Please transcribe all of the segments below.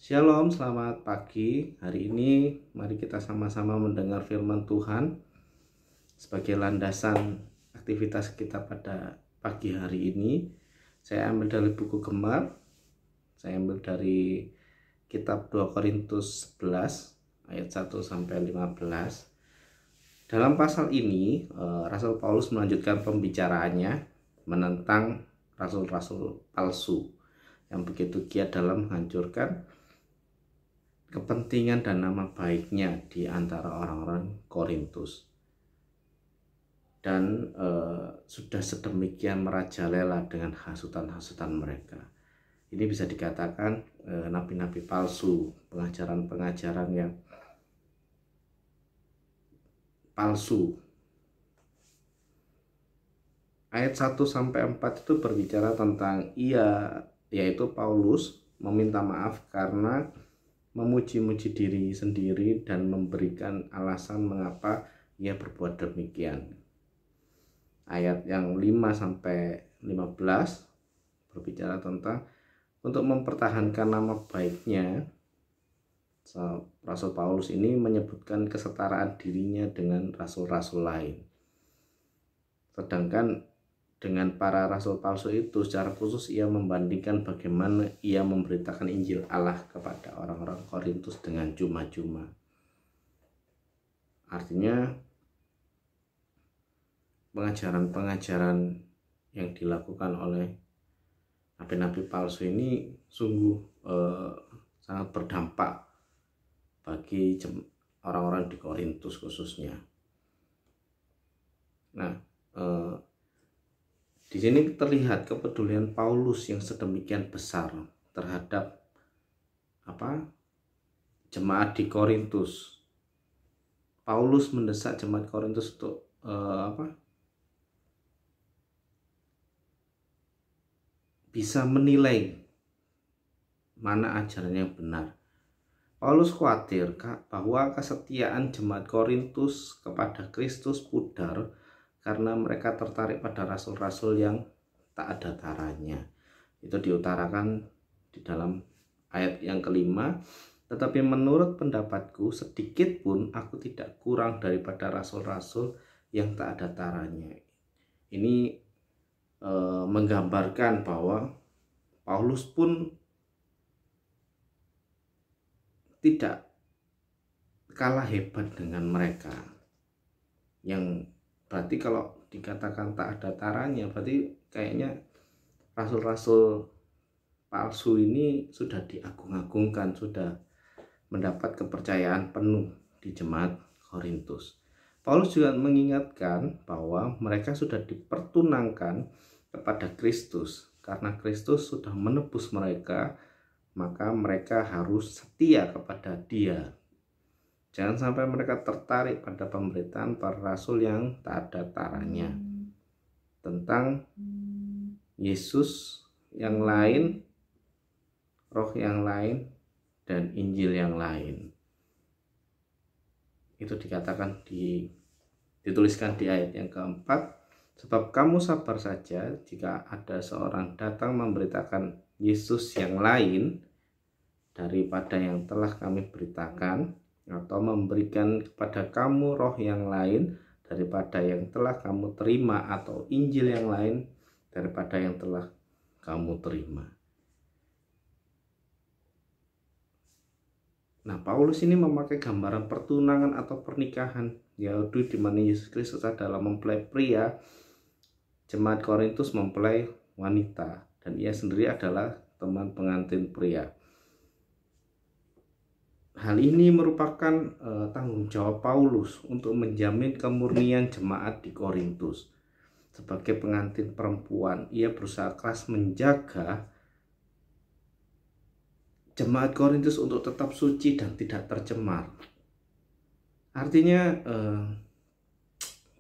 Shalom, selamat pagi. Hari ini mari kita sama-sama mendengar firman Tuhan sebagai landasan aktivitas kita pada pagi hari ini. Saya ambil dari buku Gemar. Saya ambil dari kitab 2 Korintus 11 ayat 1 sampai 15. Dalam pasal ini, Rasul Paulus melanjutkan pembicaraannya menentang rasul-rasul palsu yang begitu giat dalam menghancurkan kepentingan dan nama baiknya di antara orang-orang Korintus, dan sudah sedemikian merajalela dengan hasutan-hasutan mereka. Ini bisa dikatakan nabi-nabi palsu, pengajaran-pengajaran yang palsu. Ayat 1 sampai 4 itu berbicara tentang yaitu Paulus meminta maaf karena memuji-muji diri sendiri dan memberikan alasan mengapa ia berbuat demikian. Ayat yang 5 sampai 15 berbicara tentang untuk mempertahankan nama baiknya. Rasul Paulus ini menyebutkan kesetaraan dirinya dengan rasul-rasul lain. Sedangkan dengan para rasul palsu itu secara khusus ia membandingkan bagaimana ia memberitakan Injil Allah kepada orang-orang Korintus dengan cuma-cuma. Artinya pengajaran-pengajaran yang dilakukan oleh nabi-nabi palsu ini sungguh sangat berdampak bagi orang-orang di Korintus khususnya. Nah, di sini terlihat kepedulian Paulus yang sedemikian besar terhadap jemaat di Korintus. Paulus mendesak jemaat Korintus untuk bisa menilai mana ajaran yang benar. Paulus khawatir bahwa kesetiaan jemaat Korintus kepada Kristus pudar karena mereka tertarik pada rasul-rasul yang tak ada taranya. Itu diutarakan di dalam ayat yang kelima. Tetapi menurut pendapatku, sedikit pun aku tidak kurang daripada rasul-rasul yang tak ada taranya. Ini menggambarkan bahwa Paulus pun tidak kalah hebat dengan mereka, yang berarti kalau dikatakan tak ada taranya, berarti kayaknya rasul-rasul palsu ini sudah diagung-agungkan, sudah mendapat kepercayaan penuh di jemaat Korintus. Paulus juga mengingatkan bahwa mereka sudah dipertunangkan kepada Kristus. Karena Kristus sudah menebus mereka, maka mereka harus setia kepada Dia. Jangan sampai mereka tertarik pada pemberitaan para rasul yang tak ada taranya tentang Yesus yang lain, roh yang lain, dan Injil yang lain. Itu dikatakan dituliskan di ayat yang keempat. Sebab kamu sabar saja jika ada seorang datang memberitakan Yesus yang lain daripada yang telah kami beritakan, atau memberikan kepada kamu roh yang lain daripada yang telah kamu terima, atau Injil yang lain daripada yang telah kamu terima. Nah, Paulus ini memakai gambaran pertunangan atau pernikahan Yahudi di mana Yesus Kristus adalah mempelai pria, jemaat Korintus mempelai wanita, dan ia sendiri adalah teman pengantin pria. Hal ini merupakan tanggung jawab Paulus untuk menjamin kemurnian jemaat di Korintus. Sebagai pengantin perempuan, ia berusaha keras menjaga jemaat Korintus untuk tetap suci dan tidak tercemar. Artinya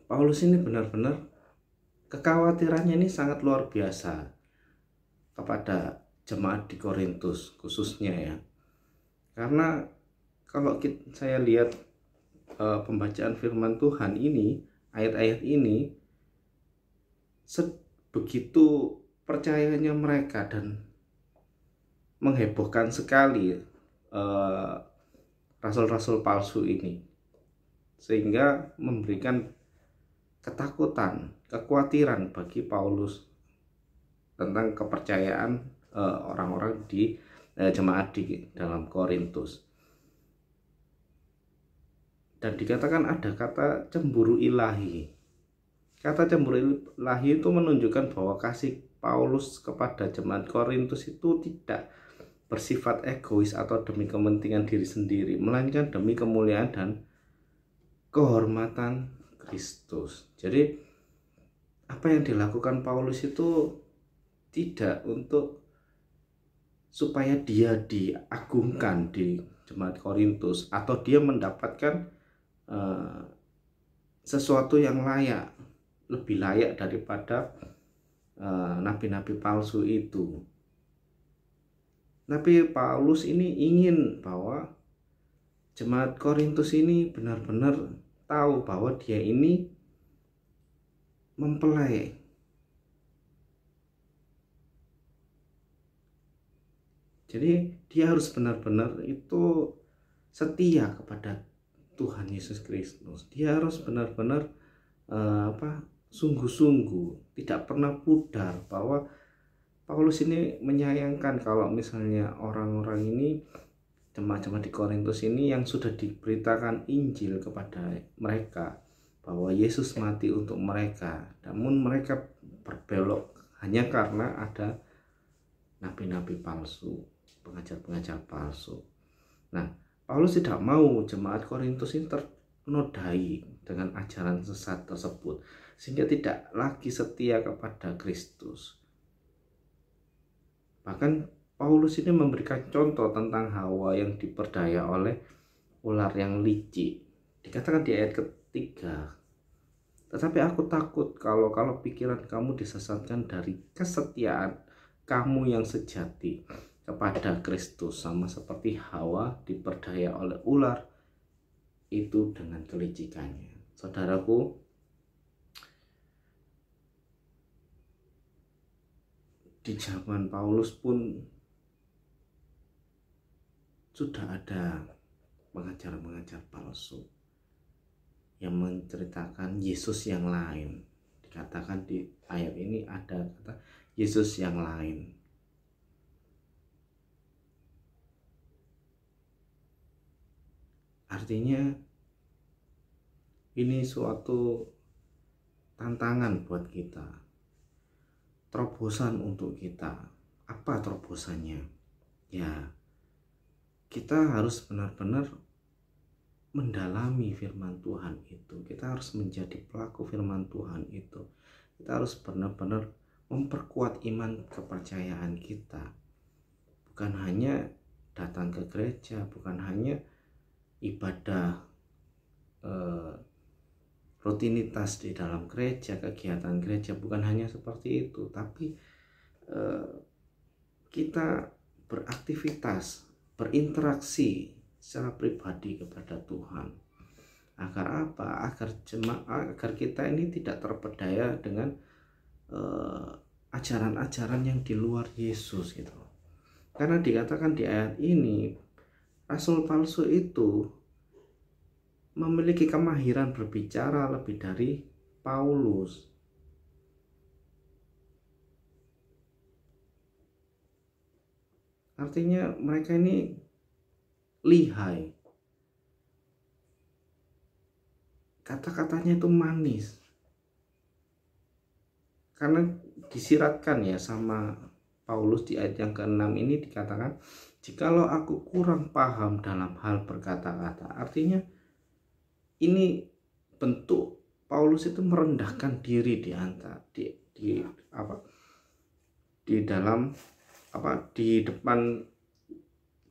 Paulus ini benar-benar kekhawatirannya ini sangat luar biasa kepada jemaat di Korintus khususnya ya. Karena kalau saya lihat pembacaan firman Tuhan ini, ayat-ayat ini, begitu percayanya mereka dan menghebohkan sekali rasul-rasul palsu ini, sehingga memberikan ketakutan, kekhawatiran bagi Paulus tentang kepercayaan orang-orang di jemaat di dalam Korintus. Dan dikatakan ada kata cemburu ilahi. Kata cemburu ilahi itu menunjukkan bahwa kasih Paulus kepada jemaat Korintus itu tidak bersifat egois atau demi kepentingan diri sendiri, melainkan demi kemuliaan dan kehormatan Kristus. Jadi apa yang dilakukan Paulus itu tidak untuk supaya dia diagungkan di jemaat Korintus atau dia mendapatkan sesuatu yang layak, lebih layak daripada nabi-nabi palsu itu. Tapi Paulus ini ingin bahwa jemaat Korintus ini benar-benar tahu bahwa dia ini mempelai. Jadi dia harus benar-benar itu setia kepada Tuhan Yesus Kristus. Dia harus benar-benar sungguh-sungguh, tidak pernah pudar, bahwa Paulus ini menyayangkan kalau misalnya orang-orang ini, jemaat-jemaat di Korintus ini yang sudah diberitakan Injil kepada mereka bahwa Yesus mati untuk mereka, namun mereka berbelok hanya karena ada nabi-nabi palsu, pengajar-pengajar palsu. Nah, Paulus tidak mau jemaat Korintus ini ternodai dengan ajaran sesat tersebut, sehingga tidak lagi setia kepada Kristus. Bahkan Paulus ini memberikan contoh tentang Hawa yang diperdaya oleh ular yang licik. Dikatakan di ayat ketiga, tetapi aku takut kalau pikiran kamu disesatkan dari kesetiaan kamu yang sejati kepada Kristus, sama seperti Hawa diperdaya oleh ular itu dengan kelicikannya. Saudaraku, di zaman Paulus pun sudah ada pengajar-pengajar palsu yang menceritakan Yesus yang lain. Dikatakan di ayat ini ada kata Yesus yang lain. Artinya ini suatu tantangan buat kita, terobosan untuk kita. Apa terobosannya? Ya, kita harus benar-benar mendalami firman Tuhan itu. Kita harus menjadi pelaku firman Tuhan itu. Kita harus benar-benar memperkuat iman kepercayaan kita. Bukan hanya datang ke gereja, bukan hanya ibadah rutinitas di dalam gereja, kegiatan gereja, bukan hanya seperti itu, tapi kita beraktivitas, berinteraksi secara pribadi kepada Tuhan. Agar apa? Agar kita ini tidak terpedaya dengan ajaran-ajaran yang di luar Yesus gitu. Karena dikatakan di ayat ini, rasul palsu itu memiliki kemahiran berbicara lebih dari Paulus. Artinya mereka ini lihai. Kata-katanya itu manis. Karena disiratkan ya sama Paulus di ayat yang ke-6 ini dikatakan, jikalau aku kurang paham dalam hal berkata-kata. Artinya ini bentuk Paulus itu merendahkan diri di depan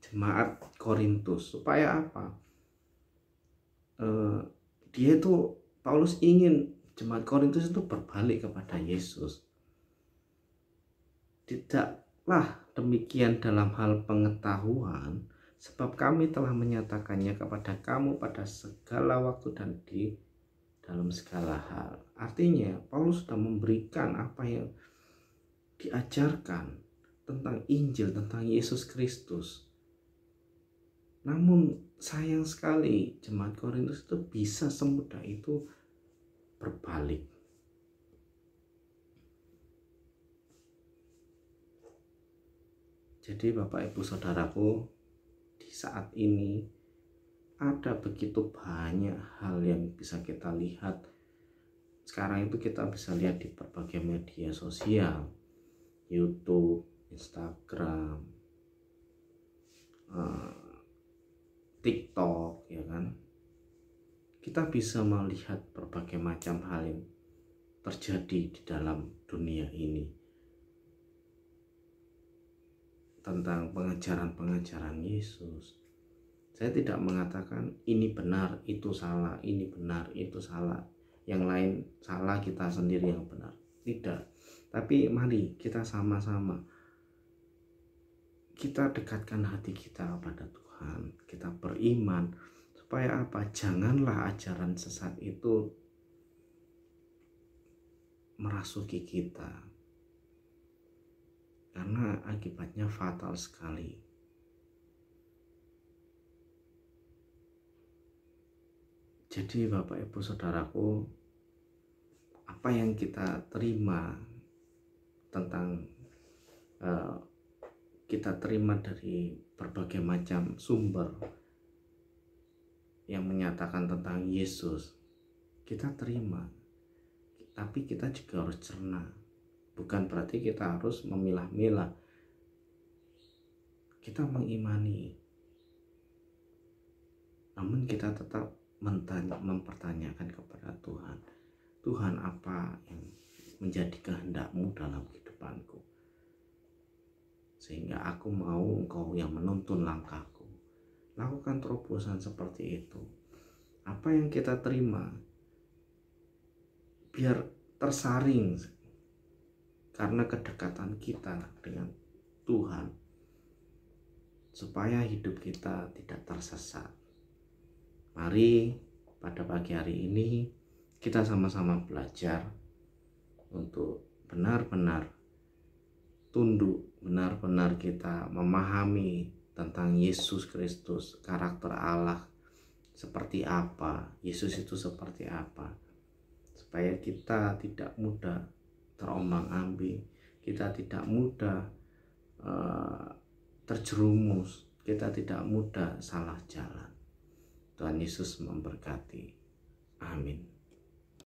jemaat Korintus. Supaya apa? Paulus ingin jemaat Korintus itu berbalik kepada Yesus. Tidaklah demikian dalam hal pengetahuan, sebab kami telah menyatakannya kepada kamu pada segala waktu dan di dalam segala hal. Artinya Paulus sudah memberikan apa yang diajarkan tentang Injil, tentang Yesus Kristus. Namun sayang sekali jemaat Korintus itu bisa semudah itu berbalik. Jadi Bapak Ibu Saudaraku, di saat ini ada begitu banyak hal yang bisa kita lihat. Sekarang itu kita bisa lihat di berbagai media sosial, YouTube, Instagram, TikTok, ya kan? Kita bisa melihat berbagai macam hal yang terjadi di dalam dunia ini tentang pengajaran-pengajaran Yesus. Saya tidak mengatakan ini benar, itu salah, ini benar, itu salah, yang lain salah, kita sendiri yang benar. Tidak. Tapi mari kita sama-sama kita dekatkan hati kita kepada Tuhan, kita beriman, supaya apa? Janganlah ajaran sesat itu merasuki kita, karena akibatnya fatal sekali. Jadi Bapak Ibu Saudaraku, apa yang kita terima kita terima dari berbagai macam sumber yang menyatakan tentang Yesus, kita terima, tapi kita juga harus cerna. Bukan berarti kita harus memilah-milah. Kita mengimani, namun kita tetap mempertanyakan kepada Tuhan, Tuhan, apa yang menjadi kehendak-Mu dalam kehidupanku, sehingga aku mau Engkau yang menuntun langkahku. Lakukan terobosan seperti itu. Apa yang kita terima biar tersaring karena kedekatan kita dengan Tuhan, supaya hidup kita tidak tersesat. Mari pada pagi hari ini kita sama-sama belajar untuk benar-benar tunduk, benar-benar kita memahami tentang Yesus Kristus, karakter Allah seperti apa, Yesus itu seperti apa, supaya kita tidak mudah terombang-ambing, kita tidak mudah terjerumus, kita tidak mudah salah jalan. Tuhan Yesus memberkati. Amin.